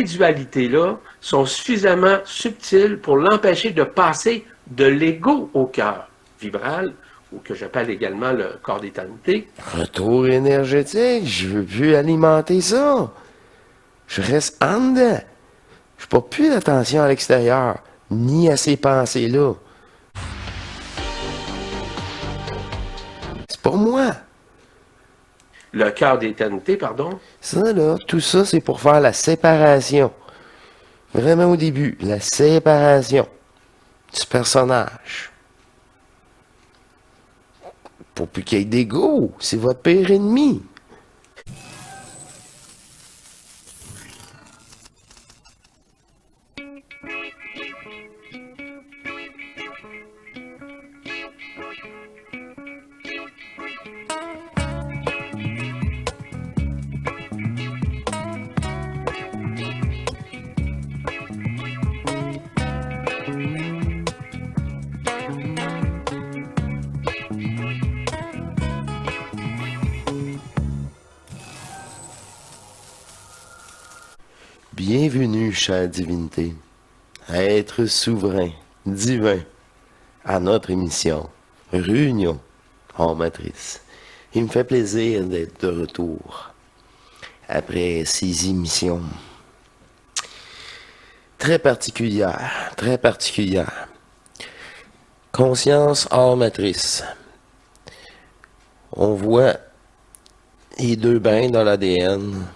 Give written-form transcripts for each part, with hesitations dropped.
dualités-là sont suffisamment subtiles pour l'empêcher de passer de l'ego au cœur vibral, ou que j'appelle également le corps d'éternité. Retour énergétique, je veux plus alimenter ça. Je reste en dedans. Je porte plus d'attention à l'extérieur, ni à ces pensées-là. C'est pas moi. Le cœur d'éternité, pardon. Ça, là, tout ça, c'est pour faire la séparation. Vraiment au début, la séparation du personnage. Pour plus qu'il y ait d'ego, c'est votre pire ennemi. Bienvenue, chère divinité, à être souverain, divin, à notre émission, Réunion hors matrice. Il me fait plaisir d'être de retour après ces émissions très particulières, très particulières. Conscience hors matrice. On voit les deux brins dans l'ADN,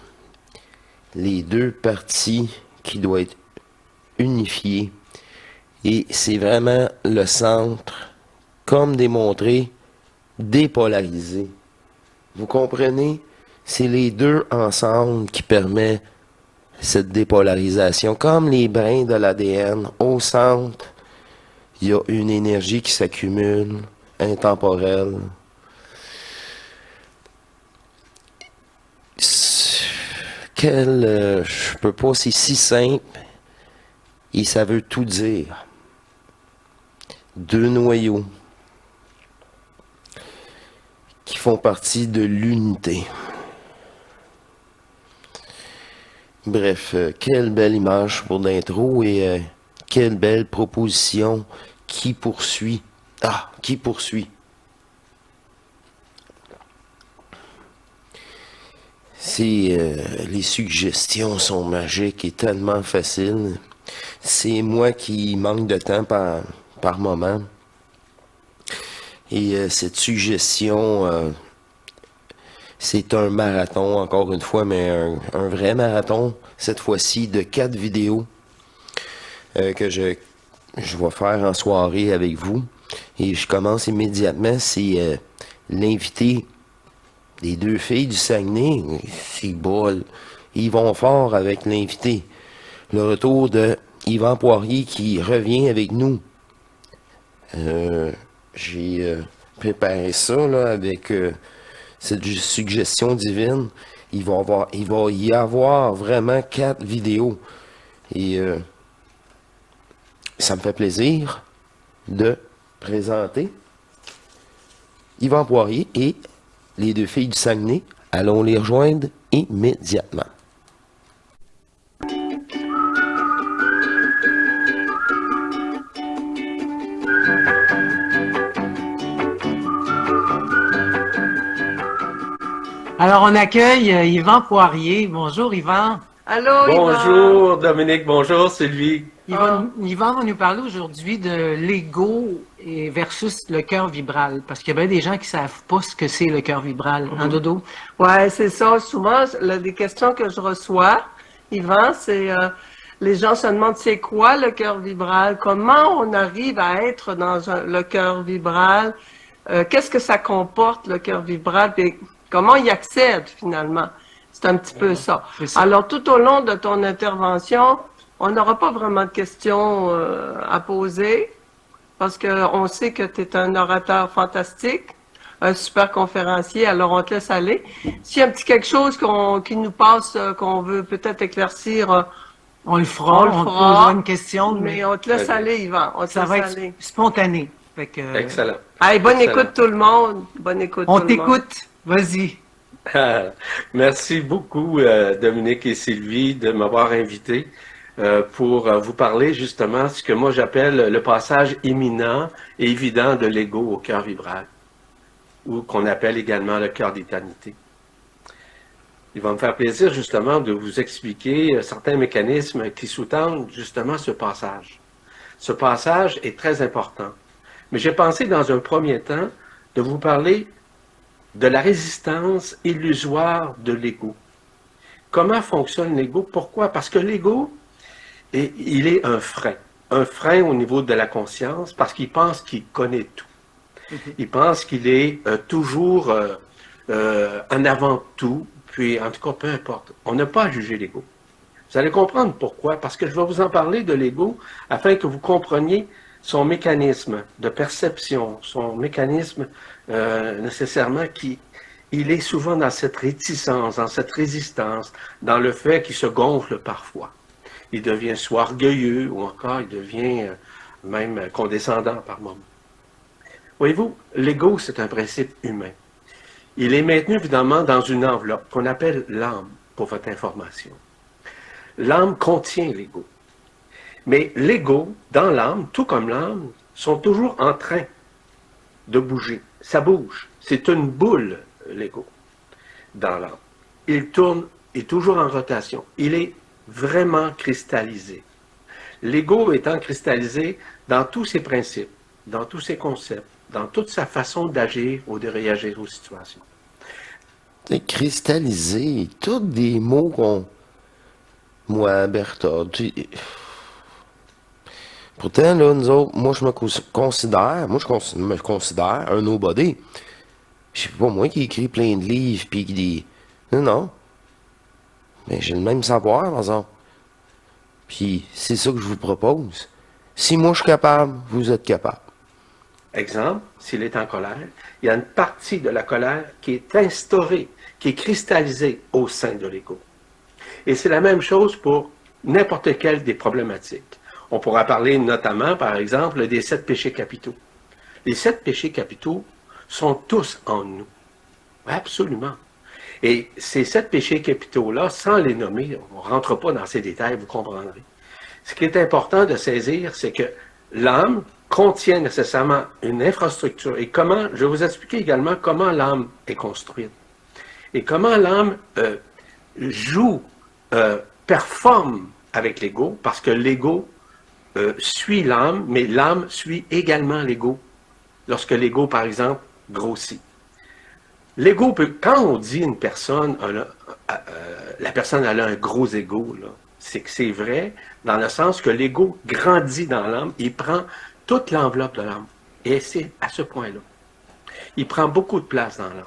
les deux parties qui doivent être unifiées. Et c'est vraiment le centre, comme démontré, dépolarisé. Vous comprenez? C'est les deux ensemble qui permettent cette dépolarisation. Comme les brins de l'ADN, au centre, il y a une énergie qui s'accumule, intemporelle. Je peux pas, c'est si simple et ça veut tout dire. Deux noyaux qui font partie de l'unité. Bref, quelle belle image pour l'intro et quelle belle proposition qui poursuit. Ah, qui poursuit. Les suggestions sont magiques et tellement faciles. C'est moi qui manque de temps par moment. Et cette suggestion, c'est un marathon, encore une fois, mais un vrai marathon, cette fois-ci, de 4 vidéos que je vais faire en soirée avec vous. Et je commence immédiatement, c'est l'invité des deux filles du Saguenay. C'est bol. Ils vont fort avec l'invité. Le retour de Yvan Poirier qui revient avec nous. J'ai préparé ça là, avec cette suggestion divine. Il va y avoir vraiment 4 vidéos. Et ça me fait plaisir de présenter Yvan Poirier et les deux filles du Saguenay. Allons les rejoindre immédiatement. Alors, on accueille Yvan Poirier. Bonjour, Yvan. Allô, Bonjour Yvan. Dominique, bonjour Sylvie. Yvan va nous parler aujourd'hui de l'ego versus le cœur vibral. Parce qu'il y a bien des gens qui ne savent pas ce que c'est le cœur vibral. En dodo? Ouais, c'est ça. Souvent, des questions que je reçois, Yvan, c'est les gens se demandent c'est quoi le cœur vibral? Comment on arrive à être dans le cœur vibral? Qu'est-ce que ça comporte, le cœur vibral? Puis comment y accède finalement? C'est un petit peu ça. Alors, tout au long de ton intervention, on n'aura pas vraiment de questions à poser parce qu'on sait que tu es un orateur fantastique, un super conférencier, alors on te laisse aller. S'il y a un petit quelque chose qui nous passe, qu'on veut peut-être éclaircir, on le fera. On te posera une question. Mais on te laisse aller, Yvan. Ça va être spontané. Fait que, Excellent. Allez, bonne Excellent. écoute tout le monde. Bonne écoute on tout le monde. t'écoute. Vas-y. Ah, merci beaucoup, Dominique et Sylvie, de m'avoir invité pour vous parler justement de ce que moi j'appelle le passage imminent et évident de l'ego au cœur vibral, ou qu'on appelle également le cœur d'éternité. Il va me faire plaisir justement de vous expliquer certains mécanismes qui sous-tendent justement ce passage. Ce passage est très important. Mais j'ai pensé dans un premier temps de vous parler de la résistance illusoire de l'ego. Comment fonctionne l'ego? Pourquoi? Parce que l'ego, il est un frein au niveau de la conscience parce qu'il pense qu'il connaît tout. Il pense qu'il est toujours en avant de tout, puis en tout cas, peu importe. On n'a pas à juger l'ego. Vous allez comprendre pourquoi, parce que je vais vous en parler de l'ego afin que vous compreniez son mécanisme de perception, son mécanisme nécessairement qui il est souvent dans cette réticence, dans cette résistance, dans le fait qu'il se gonfle parfois. Il devient soit orgueilleux ou encore il devient même condescendant par moments. Voyez-vous, l'ego, c'est un principe humain. Il est maintenu évidemment dans une enveloppe qu'on appelle l'âme, pour votre information. L'âme contient l'ego. Mais l'ego, dans l'âme, tout comme l'âme, sont toujours en train de bouger. Ça bouge. C'est une boule, l'ego, dans l'âme. Il tourne, est toujours en rotation. Il est vraiment cristallisé. L'ego étant cristallisé dans tous ses principes, dans tous ses concepts, dans toute sa façon d'agir ou de réagir aux situations. C'est cristallisé, tous des mots qu'on... Moi, Bertha, pourtant, là, nous autres, moi, je me considère un nobody. C'est pas moi qui écris plein de livres, puis qui dit... Non, non. Mais j'ai le même savoir, par exemple. Puis, c'est ça que je vous propose. Si moi, je suis capable, vous êtes capable. Exemple, s'il est en colère, il y a une partie de la colère qui est instaurée, qui est cristallisée au sein de l'ego. Et c'est la même chose pour n'importe quelle des problématiques. On pourra parler notamment, par exemple, des 7 péchés capitaux. Les 7 péchés capitaux sont tous en nous. Absolument. Et ces 7 péchés capitaux-là, sans les nommer, on ne rentre pas dans ces détails, vous comprendrez. Ce qui est important de saisir, c'est que l'âme contient nécessairement une infrastructure. Et comment, je vais vous expliquer également comment l'âme est construite. Et comment l'âme joue, performe avec l'ego, parce que l'ego suit l'âme, mais l'âme suit également l'ego, lorsque l'ego, par exemple, grossit. L'ego peut, quand on dit une personne, la personne elle a un gros ego, c'est que c'est vrai, dans le sens que l'ego grandit dans l'âme, il prend toute l'enveloppe de l'âme. Et c'est à ce point-là. Il prend beaucoup de place dans l'âme.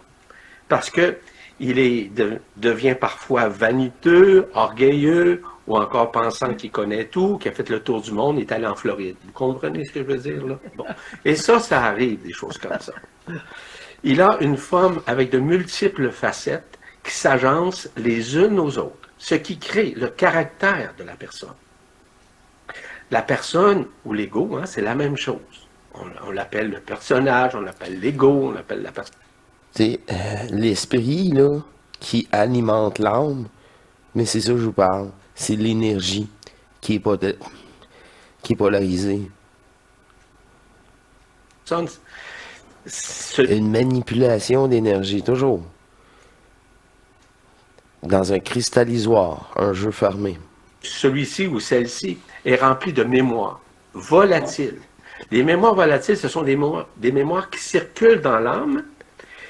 Parce que devient parfois vaniteux, orgueilleux, ou encore pensant qu'il connaît tout, qu'il a fait le tour du monde, il est allé en Floride. Vous comprenez ce que je veux dire, là? Bon. Et ça arrive, des choses comme ça. Il a une forme avec de multiples facettes qui s'agencent les unes aux autres, ce qui crée le caractère de la personne. La personne ou l'ego, hein, c'est la même chose. On l'appelle le personnage, on l'appelle l'ego, on l'appelle la personne. C'est l'esprit, là, qui alimente l'âme, mais c'est ça que je vous parle. C'est l'énergie qui est polarisée. Une manipulation d'énergie, toujours. Dans un cristallisoire, un jeu fermé. Celui-ci ou celle-ci est rempli de mémoires volatiles. Les mémoires volatiles, ce sont des mémoires qui circulent dans l'âme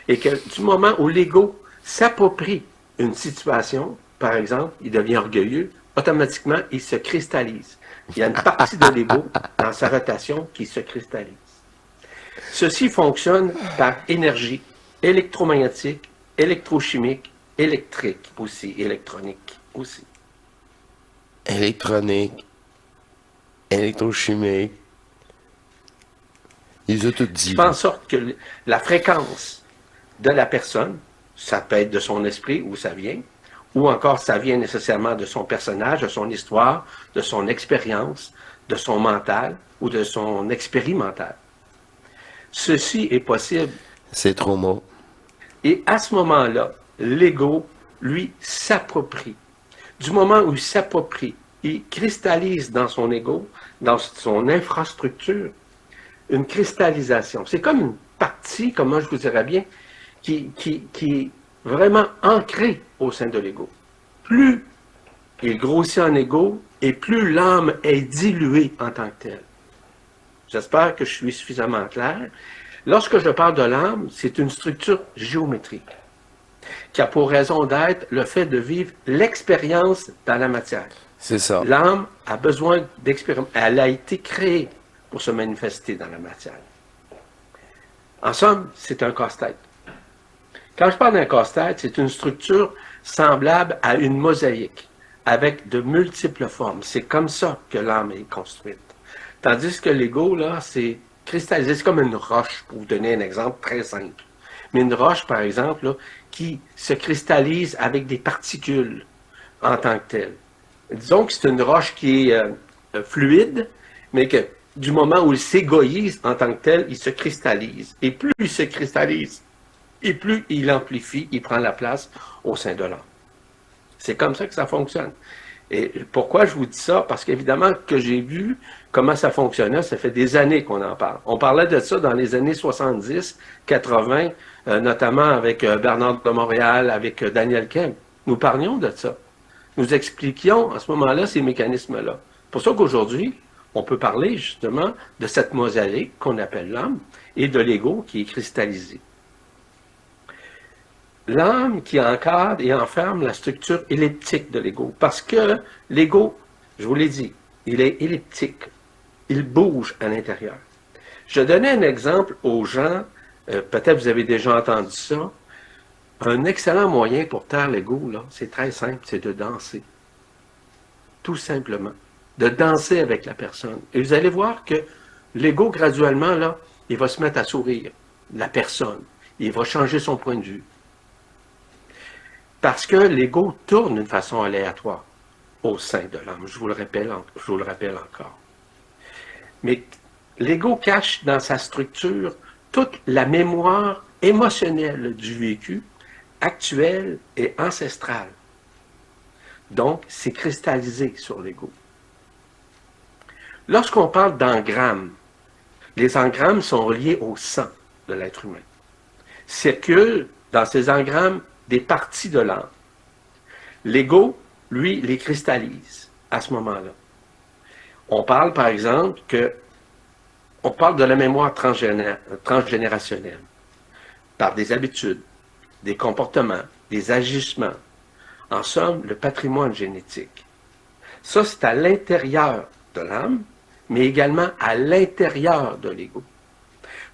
et que du moment où l'ego s'approprie une situation, par exemple, il devient orgueilleux, automatiquement, il se cristallise. Il y a une partie de l'ego dans sa rotation qui se cristallise. Ceci fonctionne par énergie électromagnétique, électrochimique, électrique aussi, électronique aussi. Électronique, électrochimique. Ils ont tout dit. Je fais en sorte que la fréquence de la personne, ça peut être de son esprit, où ça vient, ou encore ça vient nécessairement de son personnage, de son histoire, de son expérience, de son mental ou de son expérimental. Ceci est possible. C'est trop mot. Et à ce moment-là, l'ego, lui, s'approprie. Du moment où il s'approprie, il cristallise dans son ego, dans son infrastructure, une cristallisation. C'est comme une partie, comment je vous dirais bien, qui est vraiment ancrée au sein de l'ego. Plus il grossit en ego, et plus l'âme est diluée en tant que telle. J'espère que je suis suffisamment clair. Lorsque je parle de l'âme, c'est une structure géométrique qui a pour raison d'être le fait de vivre l'expérience dans la matière. C'est ça. L'âme a besoin d'expérience. Elle a été créée pour se manifester dans la matière. En somme, c'est un casse-tête. Quand je parle d'un casse-tête, c'est une structure semblable à une mosaïque, avec de multiples formes. C'est comme ça que l'âme est construite. Tandis que l'ego, là, c'est cristallisé. C'est comme une roche, pour vous donner un exemple très simple. Mais une roche, par exemple, là, qui se cristallise avec des particules en tant que telle. Disons que c'est une roche qui est fluide, mais que du moment où il s'égoïse en tant que tel, il se cristallise. Et plus il se cristallise, et plus il amplifie, il prend la place au sein de l'âme. C'est comme ça que ça fonctionne. Et pourquoi je vous dis ça? Parce qu'évidemment que j'ai vu comment ça fonctionnait, ça fait des années qu'on en parle. On parlait de ça dans les années 70, 80, notamment avec Bernard de Montréal, avec Daniel Kemp. Nous parlions de ça. Nous expliquions à ce moment-là ces mécanismes-là. C'est pour ça qu'aujourd'hui, on peut parler justement de cette mosaïque qu'on appelle l'âme et de l'ego qui est cristallisé. L'âme qui encadre et enferme la structure elliptique de l'ego. Parce que l'ego, je vous l'ai dit, il est elliptique. Il bouge à l'intérieur. Je donnais un exemple aux gens, peut-être vous avez déjà entendu ça. Un excellent moyen pour taire l'ego, là, c'est très simple, c'est de danser. Tout simplement. De danser avec la personne. Et vous allez voir que l'ego, graduellement, là, il va se mettre à sourire. La personne. Il va changer son point de vue. Parce que l'ego tourne d'une façon aléatoire au sein de l'âme. Je vous le rappelle encore. Mais l'ego cache dans sa structure toute la mémoire émotionnelle du vécu, actuel et ancestral. Donc, c'est cristallisé sur l'ego. Lorsqu'on parle d'engrammes, les engrammes sont reliés au sang de l'être humain. Circulent dans ces engrammes des parties de l'âme. L'ego, lui, les cristallise à ce moment-là. On parle, par exemple, on parle de la mémoire transgénérationnelle par des habitudes, des comportements, des agissements. En somme, le patrimoine génétique. Ça, c'est à l'intérieur de l'âme, mais également à l'intérieur de l'ego.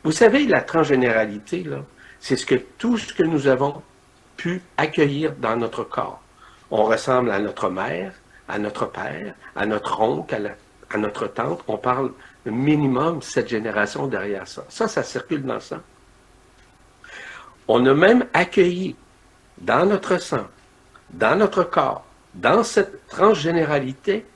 Vous savez, la transgénéralité, là, c'est tout ce que nous avons pu accueillir dans notre corps. On ressemble à notre mère, à notre père, à notre oncle, à notre tante. On parle minimum 7 générations derrière ça. Ça circule dans le sang. On a même accueilli dans notre sang, dans notre corps, dans cette transgénéralité,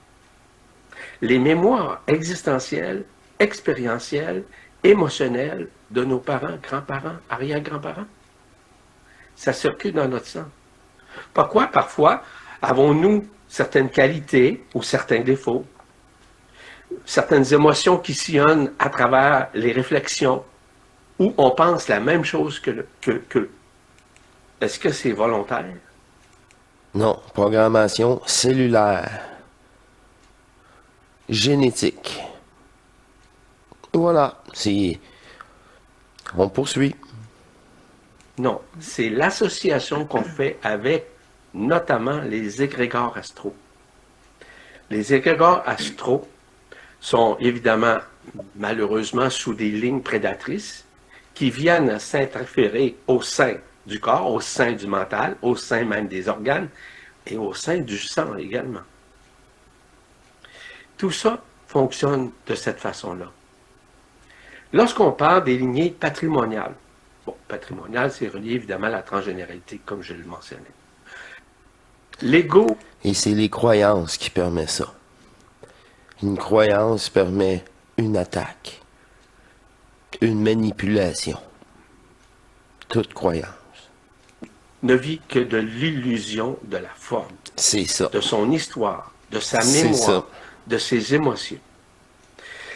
les mémoires existentielles, expérientielles, émotionnelles de nos parents, grands-parents, arrière-grands-parents. Ça circule dans notre sang. Pourquoi, parfois, avons-nous certaines qualités ou certains défauts, certaines émotions qui sillonnent à travers les réflexions, où on pense la même chose que Est-ce que c'est volontaire? Non, programmation cellulaire, génétique. Voilà, on poursuit. Non, c'est l'association qu'on fait avec notamment les égrégores astraux. Les égrégores astraux sont évidemment, malheureusement, sous des lignes prédatrices qui viennent s'interférer au sein du corps, au sein du mental, au sein même des organes et au sein du sang également. Tout ça fonctionne de cette façon-là. Lorsqu'on parle des lignées patrimoniales, patrimonial, c'est relié évidemment à la transgénéralité, comme je le mentionnais. L'ego. Et c'est les croyances qui permettent ça. Une croyance permet une attaque, une manipulation. Toute croyance. ne vit que de l'illusion de la forme, C'est ça. de son histoire, de sa C'est mémoire, ça. de ses émotions.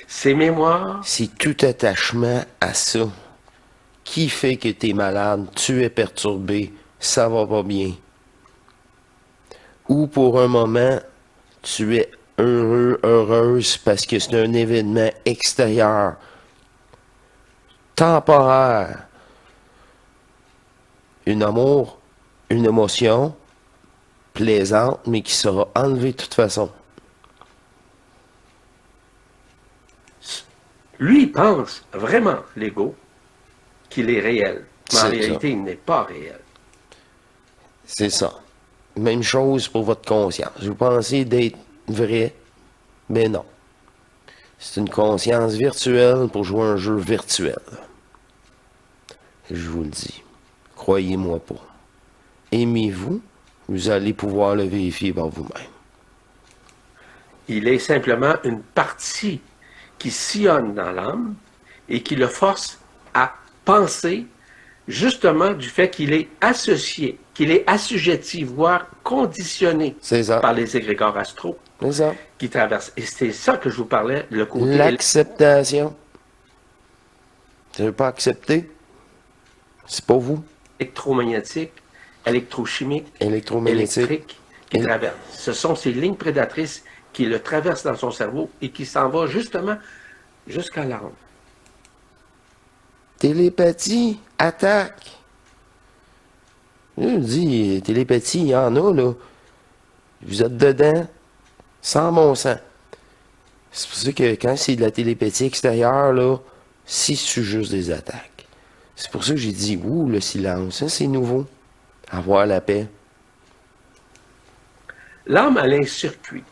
Ces mémoires, C'est tout attachement à ça qui fait que tu es malade, tu es perturbé, ça va pas bien. Ou pour un moment, tu es heureux, heureuse parce que c'est un événement extérieur, temporaire. Un amour, une émotion plaisante, mais qui sera enlevée de toute façon. lui pense vraiment, l'ego, qu'il est réel. Mais en C'est réalité, il n'est pas réel. C'est ça. Même chose pour votre conscience. Vous pensez d'être vrai, mais non. C'est une conscience virtuelle pour jouer un jeu virtuel. Je vous le dis. Croyez-moi pas. Aimez-vous, vous allez pouvoir le vérifier par vous-même. Il est simplement une partie qui sillonne dans l'âme et qui le force à penser justement du fait qu'il est associé, qu'il est assujetti, voire conditionné C'est ça. par les égrégores astraux C'est ça. qui traversent. Et c'est ça que je vous parlais, le côté L'acceptation. Tu ne veux pas accepter? C'est pas vous. électromagnétique, électrochimique, Électromagnétique. électrique qui Et- traverse. Ce sont ces lignes prédatrices qui le traversent dans son cerveau et qui s'en va justement jusqu'à l'âme. Télépathie, attaque. Je vous dis, télépathie, il y en a, là. Vous êtes dedans, sans bon sens. C'est pour ça que quand c'est de la télépathie extérieure, là, c'est juste des attaques. C'est pour ça que j'ai dit, ouh, le silence, ça c'est nouveau. Avoir la paix. L'âme, elle a un circuit.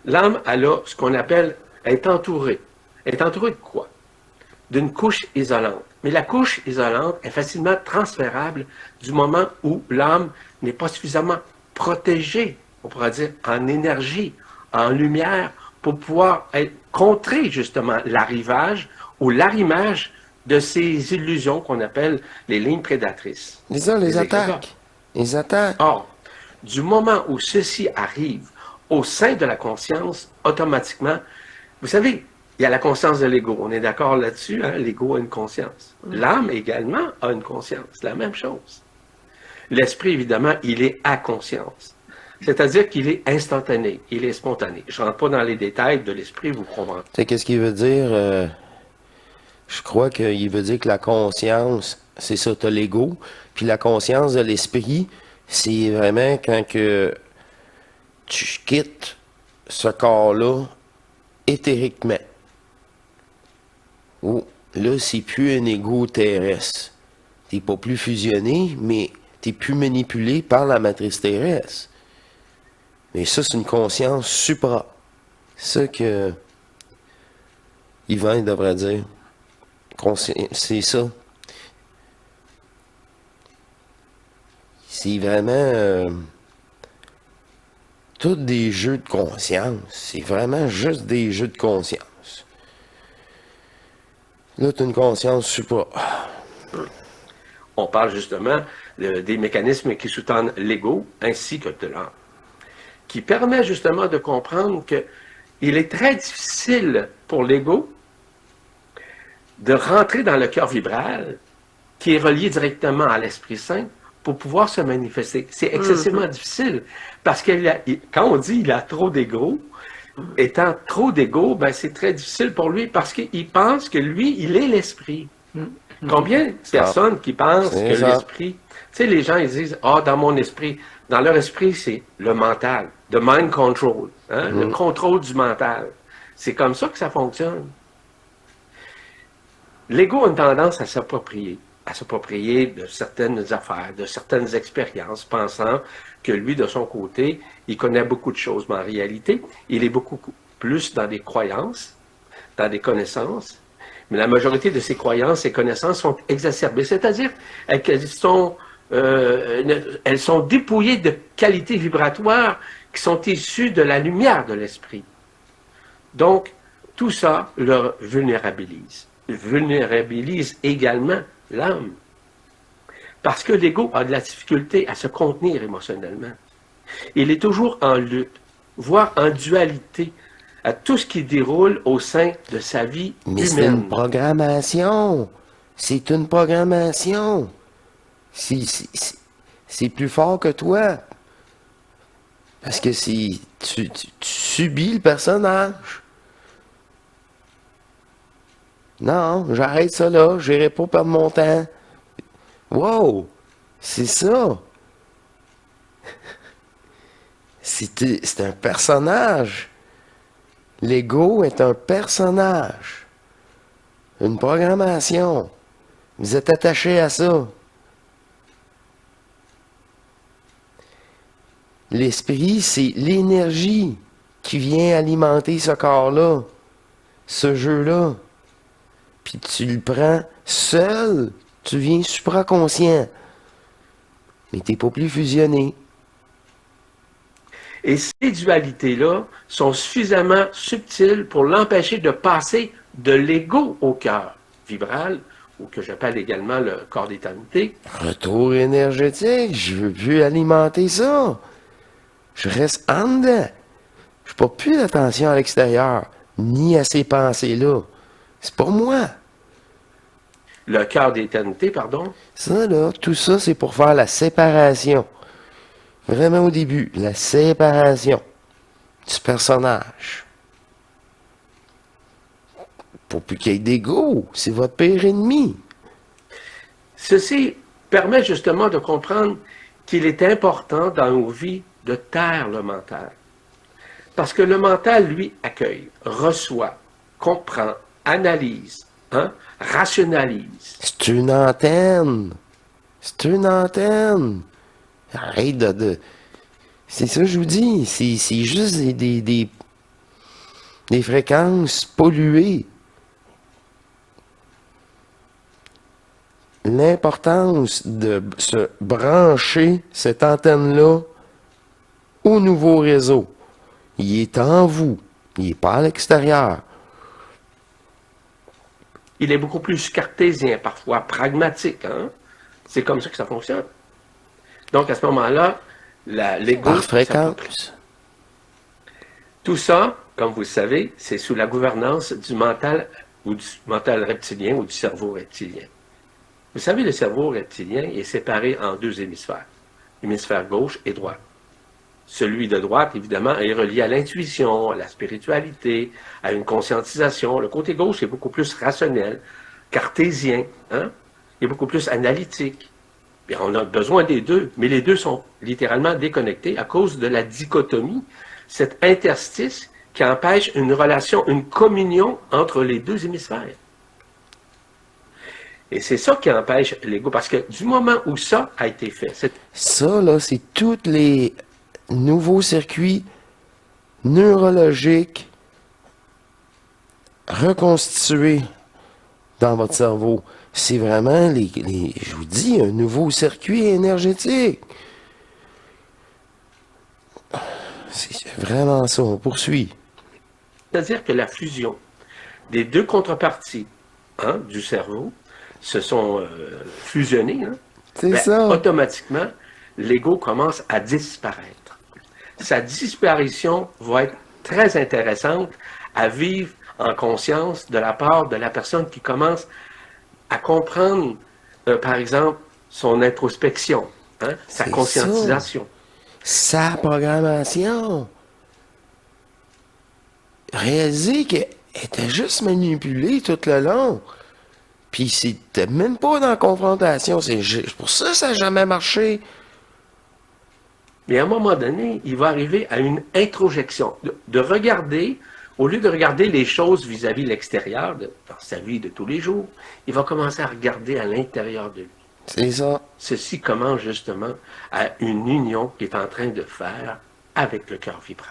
L'âme, elle a ce qu'on appelle, elle est entourée. Elle est entourée de quoi? D'une couche isolante. Mais la couche isolante est facilement transférable du moment où l'âme n'est pas suffisamment protégée, on pourrait dire, en énergie, en lumière, pour pouvoir contrer justement l'arrivage ou l'arrimage de ces illusions qu'on appelle les lignes prédatrices. Les égrégores. attaques. Les attaques. Or, du moment où ceci arrive au sein de la conscience, automatiquement, vous savez, il y a la conscience de l'ego. On est d'accord là-dessus, hein? L'ego a une conscience. L'âme également a une conscience. C'est la même chose. L'esprit, évidemment, il est à conscience. C'est-à-dire qu'il est instantané, il est spontané. Je ne rentre pas dans les détails de l'esprit, vous comprenez. Tu sais, qu'est-ce qu'il veut dire? Je crois qu'il veut dire que la conscience, c'est ça, t'as l'ego. Puis la conscience de l'esprit, c'est vraiment quand que tu quittes ce corps-là éthériquement. Oh, là, c'est plus un ego terrestre. T'es pas plus fusionné, mais t'es plus manipulé par la matrice terrestre. Mais ça, c'est une conscience supra. C'est ça que Yvan il devrait dire. C'est ça. C'est vraiment tous des jeux de conscience. C'est vraiment juste des jeux de conscience. Là, tu as une conscience supra. On parle justement des mécanismes qui sous-tendent l'ego ainsi que de l'âme, qui permet justement de comprendre que il est très difficile pour l'ego de rentrer dans le cœur vibral qui est relié directement à l'Esprit Saint pour pouvoir se manifester. C'est excessivement difficile parce que quand on dit il a trop d'ego, étant trop d'ego, ben c'est très difficile pour lui parce qu'il pense que lui, il est l'esprit. Combien de personnes qui pensent C'est que ça. l'esprit, tu sais, les gens ils disent ah dans mon esprit, dans leur esprit c'est le mental, the mind control, hein, le contrôle du mental. C'est comme ça que ça fonctionne. L'ego a une tendance à s'approprier de certaines affaires, de certaines expériences, pensant que lui, de son côté, il connaît beaucoup de choses, mais en réalité, il est beaucoup plus dans des croyances, dans des connaissances, mais la majorité de ces croyances et connaissances sont exacerbées, c'est-à-dire qu'elles sont dépouillées de qualités vibratoires qui sont issues de la lumière de l'esprit. Donc, tout ça le vulnérabilise également l'âme. Parce que l'ego a de la difficulté à se contenir émotionnellement. Il est toujours en lutte, voire en dualité, à tout ce qui déroule au sein de sa vie Mais c'est une humaine. programmation. C'est une programmation. C'est plus fort que toi. Parce que tu subis le personnage. Non, j'arrête ça là. J'irai pas perdre mon temps. Wow! C'est ça. C'est un personnage. L'ego est un personnage. Une programmation. Vous êtes attaché à ça. L'esprit, c'est l'énergie qui vient alimenter ce corps-là, ce jeu-là. Puis tu le prends seul, tu viens supraconscient. Mais t'es pas plus fusionné. Et ces dualités-là sont suffisamment subtiles pour l'empêcher de passer de l'ego au cœur vibral, ou que j'appelle également le corps d'éternité. Retour énergétique, je veux plus alimenter ça. Je reste en dedans. Je n'ai pas plus d'attention à l'extérieur, ni à ces pensées-là. C'est pas moi. Le cœur d'éternité, pardon. Ça, là, tout ça, c'est pour faire la séparation. Vraiment au début, la séparation du personnage. Pour plus qu'il y ait d'ego, c'est votre pire ennemi. Ceci permet justement de comprendre qu'il est important dans nos vies de taire le mental. Parce que le mental, lui, accueille, reçoit, comprend, analyse, rationalise. C'est une antenne. C'est une antenne. Arrête C'est ça que je vous dis. C'est juste des fréquences polluées. L'importance de se brancher cette antenne-là au nouveau réseau. Il est en vous. Il n'est pas à l'extérieur. Il est beaucoup plus cartésien, parfois pragmatique. C'est comme ça que ça fonctionne. Donc, à ce moment-là, l'ego... Par fréquence. Tout ça, comme vous le savez, c'est sous la gouvernance du mental ou du mental reptilien ou du cerveau reptilien. Vous savez, le cerveau reptilien est séparé en deux hémisphères, hémisphère gauche et droit. Celui de droite, évidemment, est relié à l'intuition, à la spiritualité, à une conscientisation. Le côté gauche est beaucoup plus rationnel, cartésien, il est beaucoup plus analytique. Bien, on a besoin des deux, mais les deux sont littéralement déconnectés à cause de la dichotomie, cet interstice qui empêche une relation, une communion entre les deux hémisphères. Et c'est ça qui empêche l'ego, parce que du moment où ça a été fait, ça, là, c'est tous les nouveaux circuits neurologiques reconstitués dans votre cerveau. C'est vraiment, je vous dis, un nouveau circuit énergétique. C'est vraiment ça, on poursuit. C'est-à-dire que la fusion des deux contreparties du cerveau se sont fusionnées. C'est ça. Automatiquement, l'ego commence à disparaître. Sa disparition va être très intéressante à vivre en conscience de la part de la personne qui commence à comprendre, par exemple, son introspection, sa conscientisation. Ça. Sa programmation. Réaliser qu'elle était juste manipulée tout le long. Puis c'était même pas dans la confrontation. C'est pour ça que ça n'a jamais marché. Mais à un moment donné, il va arriver à une introjection, de regarder, au lieu de regarder les choses vis-à-vis l'extérieur, dans sa vie de tous les jours, il va commencer à regarder à l'intérieur de lui. C'est ça. Ceci commence justement à une union qu'il est en train de faire avec le cœur vibral.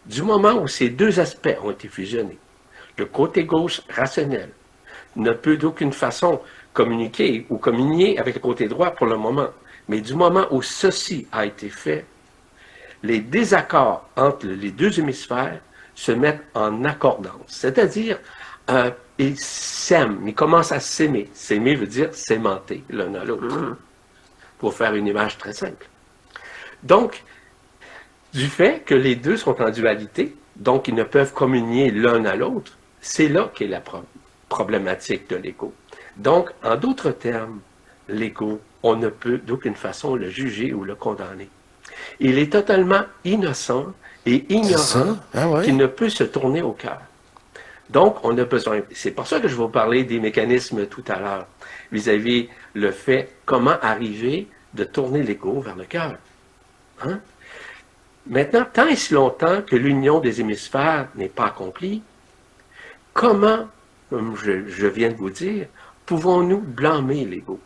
Du moment où ces deux aspects ont été fusionnés, le côté gauche rationnel ne peut d'aucune façon communiquer ou communier avec le côté droit pour le moment. Mais du moment où ceci a été fait, les désaccords entre les deux hémisphères se mettent en accordance. C'est-à-dire, ils s'aiment, ils commencent à s'aimer. S'aimer veut dire s'aimanter l'un à l'autre, pour faire une image très simple. Donc, du fait que les deux sont en dualité, donc ils ne peuvent communier l'un à l'autre, c'est là qu'est la problématique de l'ego. Donc, en d'autres termes, l'ego, on ne peut d'aucune façon le juger ou le condamner. Il est totalement innocent et ignorant qu'il ne peut se tourner au cœur. Donc, on a besoin, c'est pour ça que je vais vous parler des mécanismes tout à l'heure, vis-à-vis le fait comment arriver de tourner l'ego vers le cœur. Hein? Maintenant, tant et si longtemps que l'union des hémisphères n'est pas accomplie, comment, comme je viens de vous dire, pouvons-nous blâmer l'ego,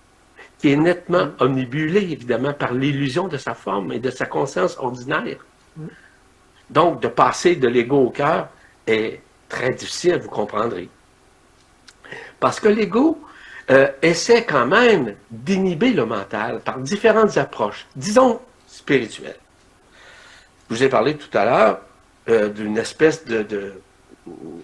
qui est nettement omnibulé, évidemment, par l'illusion de sa forme et de sa conscience ordinaire. Donc, de passer de l'ego au cœur est très difficile, vous comprendrez. Parce que l'ego essaie quand même d'inhiber le mental par différentes approches, disons spirituelles. Je vous ai parlé tout à l'heure d'une espèce de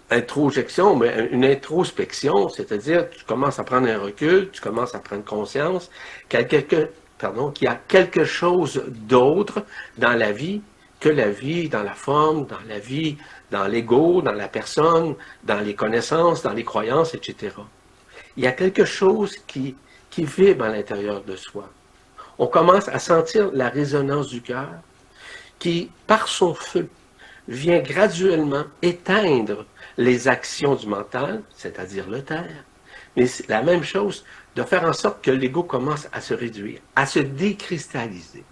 introjection, mais une introspection, c'est-à-dire tu commences à prendre un recul, tu commences à prendre conscience qu'il y a quelque chose d'autre dans la vie que la vie, dans la forme, dans la vie, dans l'ego, dans la personne, dans les connaissances, dans les croyances, etc. Il y a quelque chose qui vibre à l'intérieur de soi. On commence à sentir la résonance du cœur qui, par son feu, vient graduellement éteindre les actions du mental, c'est-à-dire le taire. Mais c'est la même chose de faire en sorte que l'ego commence à se réduire, à se décristalliser.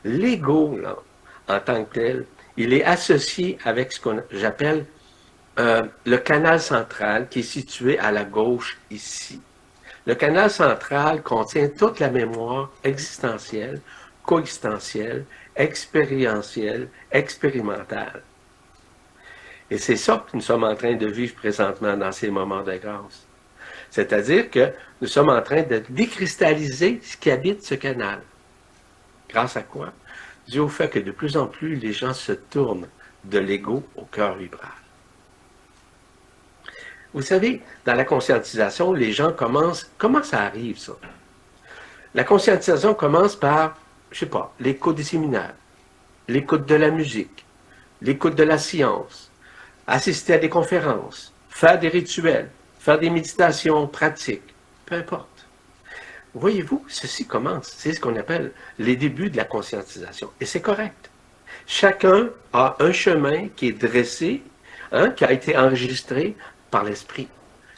L'ego, là, en tant que tel, il est associé avec ce que j'appelle le canal central qui est situé à la gauche ici. Le canal central contient toute la mémoire existentielle, coexistentielle, expérientielle, expérimentale. Et c'est ça que nous sommes en train de vivre présentement dans ces moments de grâce. C'est-à-dire que nous sommes en train de décristalliser ce qui habite ce canal. Grâce à quoi? Dû au fait que de plus en plus, les gens se tournent de l'ego au cœur vibral. Vous savez, dans la conscientisation, les gens commencent... Comment ça arrive, ça? La conscientisation commence par, je sais pas, l'écoute des séminaires, l'écoute de la musique, l'écoute de la science, assister à des conférences, faire des rituels, faire des méditations pratiques, peu importe. Voyez-vous, ceci commence. C'est ce qu'on appelle les débuts de la conscientisation. Et c'est correct. Chacun a un chemin qui est dressé, qui a été enregistré par l'esprit.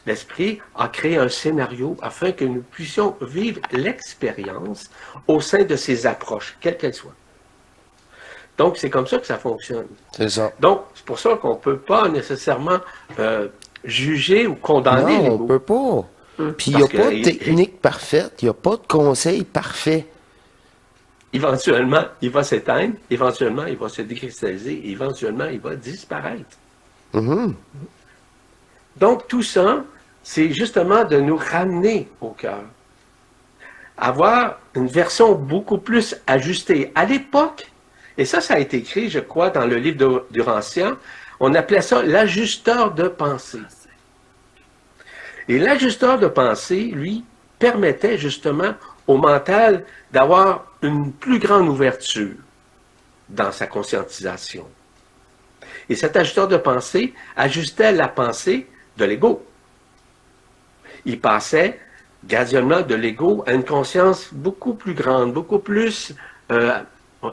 L'esprit a créé un scénario afin que nous puissions vivre l'expérience au sein de ces approches, quelles qu'elles soient. Donc, c'est comme ça que ça fonctionne. C'est ça. Donc, c'est pour ça qu'on ne peut pas nécessairement juger ou condamner Non, l'ego. on ne peut pas. Puis il n'y a pas de technique parfaite, il n'y a pas de conseil parfait. Éventuellement, il va s'éteindre, éventuellement, il va se décristalliser, éventuellement, il va disparaître. Mm-hmm. Donc, tout ça, c'est justement de nous ramener au cœur. Avoir une version beaucoup plus ajustée. À l'époque, et ça a été écrit, je crois, dans le livre d'Urancian, on appelait ça l'ajusteur de pensée. Et l'ajusteur de pensée, lui, permettait justement au mental d'avoir une plus grande ouverture dans sa conscientisation. Et cet ajusteur de pensée ajustait la pensée de l'ego. Il passait graduellement de l'ego à une conscience beaucoup plus grande, beaucoup plus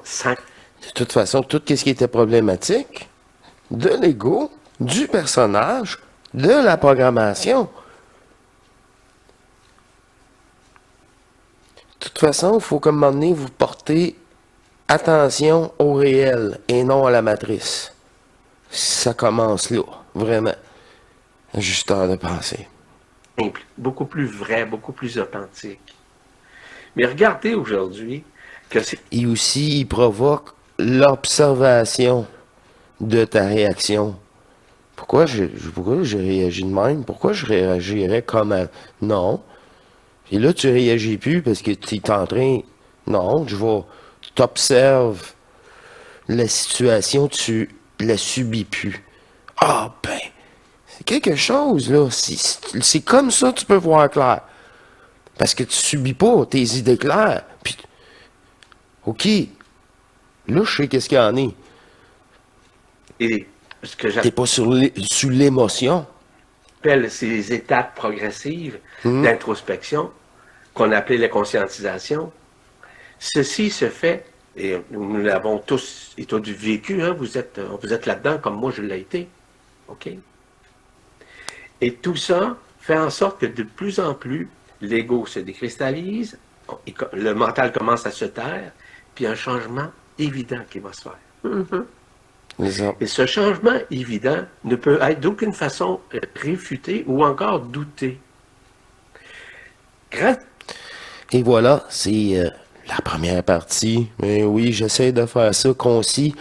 simple. De toute façon, tout ce qui était problématique, de l'ego, du personnage, de la programmation. De toute façon, il faut qu'à un moment donné, vous portez attention au réel et non à la matrice. Ça commence là, vraiment. Ajusteur de pensée. Simple, beaucoup plus vrai, beaucoup plus authentique. Mais regardez aujourd'hui que c'est... Et aussi, il provoque l'observation de ta réaction. Pourquoi je réagis de même? Pourquoi je réagirais comme un... Non. Et là, tu réagis plus parce que tu es en train... Non, t'observes la situation, tu la subis plus. Ah, ben, quelque chose, là. C'est comme ça que tu peux voir clair. Parce que tu subis pas tes idées claires. Puis, OK, là, je sais qu'est-ce qu'il y en est. Et ce que T'es pas sur l'émotion. j'appelle ces étapes progressives Mhm. d'introspection, qu'on appelait la conscientisation, ceci se fait, et nous l'avons tous et tous vécu, hein, vous êtes là-dedans comme moi je l'ai été. OK? Et tout ça fait en sorte que de plus en plus, l'ego se décristallise, le mental commence à se taire, puis il y a un changement évident qui va se faire. C'est ça. Et ce changement évident ne peut être d'aucune façon réfuté ou encore douté. Grâce Et voilà, c'est la première partie. Mais oui, j'essaie de faire ça concis.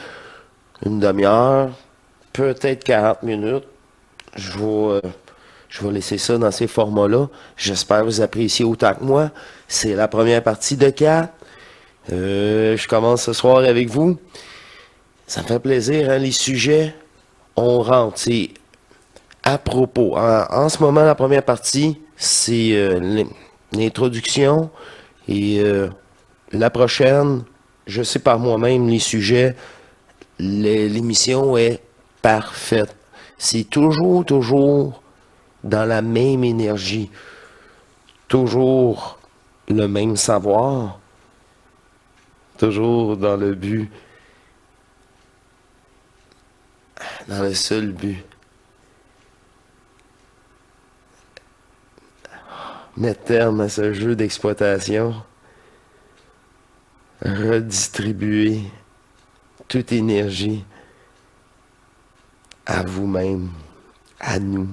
Une demi-heure, peut-être 40 minutes. Je vais laisser ça dans ces formats-là. J'espère que vous appréciez autant que moi. C'est la première partie de 4. Je commence ce soir avec vous. Ça me fait plaisir, hein, les sujets. On rentre. C'est à propos. En ce moment, la première partie, c'est l'introduction. Et la prochaine, je sais par moi-même les sujets. L'émission est parfaite. C'est toujours dans la même énergie. Toujours le même savoir. Toujours dans le but. Dans le seul but. Mettre terme à ce jeu d'exploitation. Redistribuer toute énergie à vous-même, à nous.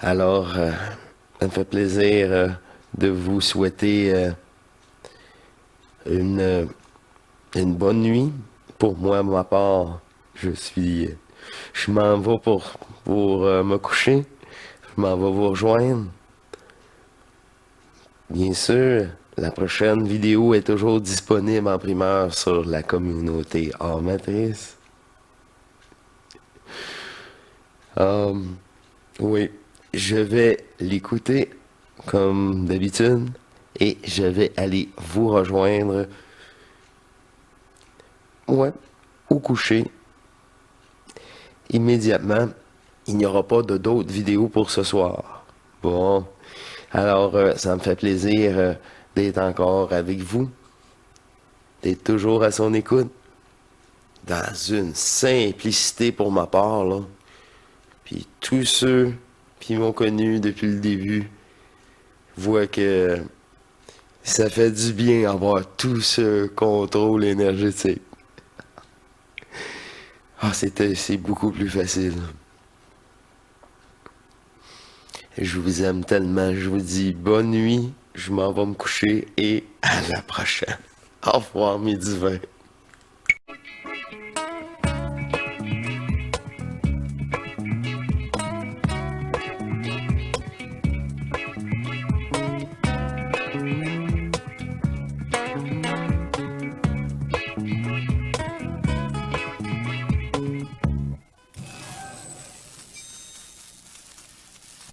Alors, ça me fait plaisir de vous souhaiter une bonne nuit. Pour moi, à ma part, je m'en vais pour me coucher. Je m'en vais vous rejoindre. Bien sûr, la prochaine vidéo est toujours disponible en primeur sur la communauté hors matrice. Oui, je vais l'écouter comme d'habitude et je vais aller vous rejoindre. Ouais, au coucher. Immédiatement, il n'y aura pas d'autres vidéos pour ce soir. Bon, alors ça me fait plaisir d'être encore avec vous, d'être toujours à son écoute, dans une simplicité pour ma part, là. Puis tous ceux qui m'ont connu depuis le début voient que ça fait du bien avoir tout ce contrôle énergétique. Ah, c'est beaucoup plus facile. Je vous aime tellement. Je vous dis bonne nuit. Je m'en vais me coucher et à la prochaine. Au revoir, mes divins.